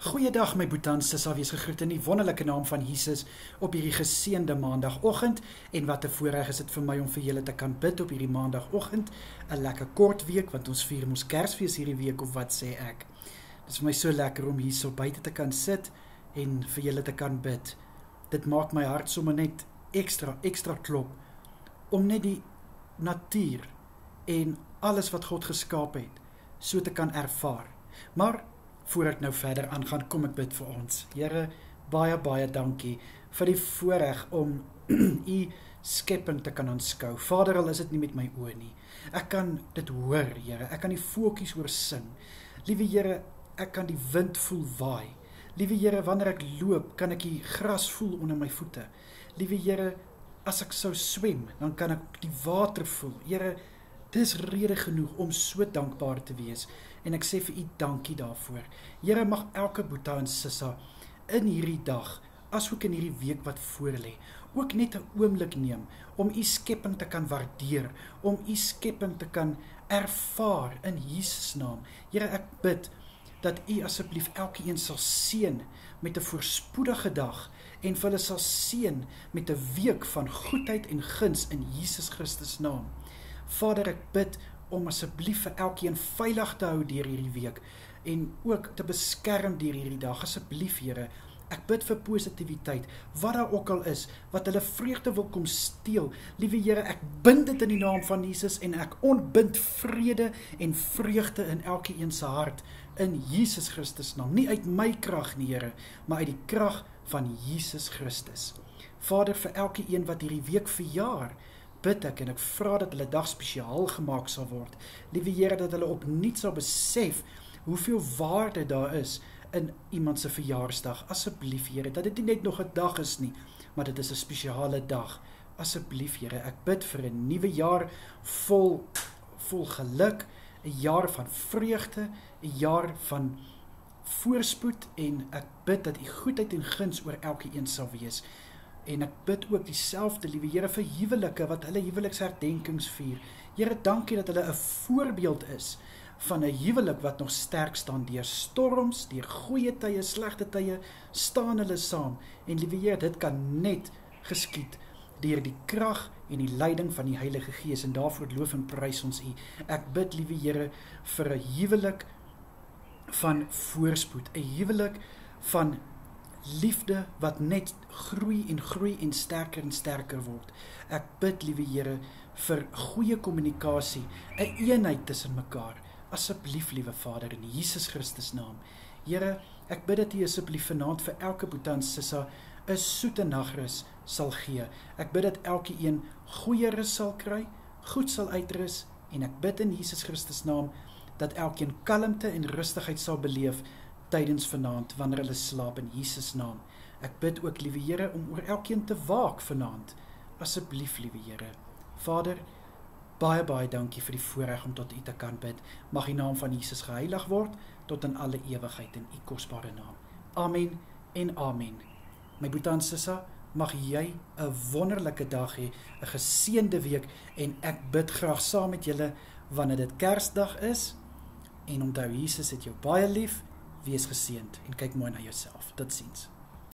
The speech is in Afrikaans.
Goeiedag my boetans, sal wees gegroet in die wonderlike naam van Jesus op hierdie geseënde maandagoggend en wat 'n voorreg is dit vir my om vir julle te kan bid op hierdie maandagoggend, 'n lekker kort week want ons vier ons Kersfees hierdie week of wat sê ek. Dit is vir my so lekker om hier so buite te kan sit en vir julle te kan bid. Dit maak my hart sommer net extra klop om net die natuur en alles wat God geskaap het so te kan ervaar. Maar voor ek nou verder aangaan, kom ek bid vir ons. Here, baie dankie vir die voorreg om u skepping te kan aanskou. Vader, al is dit nie met my oë nie. Ek kan dit hoor, Here. Ek kan die voeltjies hoor sing. Liewe Here, ek kan die wind voel waai. Liewe Here, wanneer ek loop, kan ek die gras voel onder my voete. Liewe Here, as ek sou swem, dan kan ek die water voel. Here, dis rede genoeg om so dankbaar te wees. En ek sê vir u dankie daarvoor. Here, mag elke boeta en sissa in hierdie dag, as ook in hierdie week wat voorlê, ook net 'n oomblik neem om u skepping te kan waardeer, om u skepping te kan ervaar in Jesus naam. Here, ek bid dat u asseblief elkeen sal seën met 'n voorspoedige dag en vir hulle sal seën met 'n week van goedheid en guns in Jesus Christus naam. Vader, ek bid om asseblief vir elkeen veilig te hou deur hierdie week en ook te beskerm deur hierdie dag. Asseblief, Here, ek bid vir positiwiteit, wat daar ook al is, wat hulle vreugde wil kom steel. Liewe Here, ek bind dit in die naam van Jesus en ek ontbind vrede en vreugde in elkeen se hart in Jesus Christus naam. Nie uit my krag nie, Here, maar uit die krag van Jesus Christus. Vader, vir elkeen wat hierdie week verjaar, bid ek en ek vra dat hulle dag spesiaal gemaak sal word. Liewe Here, dat hulle opnuut sal besef hoeveel waarde daar is in iemand se verjaarsdag. Asseblief, Here, dat dit nie net nog 'n dag is nie, maar dit is 'n spesiale dag. Asseblief, Here, ek bid vir 'n nuwe jaar vol geluk, 'n jaar van vreugde, 'n jaar van voorspoed en ek bid dat u goedheid en guns oor elkeen sal wees. En ek bid ook dieselfde, liewe Here, vir huwelike wat hulle huweliksherdenkings vier. Here, dankie dat hulle 'n voorbeeld is van 'n huwelik wat nog sterk staan deur storms, deur goeie tye, slegte tye, staan hulle saam. En liewe Here, dit kan net geskied deur die krag en die leiding van die Heilige Gees en daarvoor loof en prys ons u. Ek bid, liewe Here, vir 'n huwelik van voorspoed, 'n huwelik van liefde wat net groei en sterker word. Ek bid, liewe Here, vir goeie kommunikasie, 'n eenheid tussen mekaar. Asseblief, liewe Vader, in Jesus Christus naam. Here, ek bid dat u asseblief vanaand vir elke boeta en sissa 'n soete nagrus sal gee. Ek bid dat elkeen goeie rus sal kry, goed sal uitrus en ek bid in Jesus Christus naam dat elkeen kalmte en rustigheid sal beleef tydens vanaand, wanneer hulle slaap in Jesus naam. Ek bid ook, liewe Here, om oor elkeen te waak vanaand. Asseblief, liewe Here. Vader, baie dankie vir die voorreg om tot u te kan bid. Mag die naam van Jesus geheilig word, tot in alle ewigheid in u kosbare naam. Amen en amen. My boeta en sissa, mag jy 'n wonderlike dag hê, 'n geseënde week, en ek bid graag saam met julle, wanneer dit Kersdag is, en onthou, Jesus het jou baie lief. Wees geseënd en kyk mooi na jouself. Totsiens.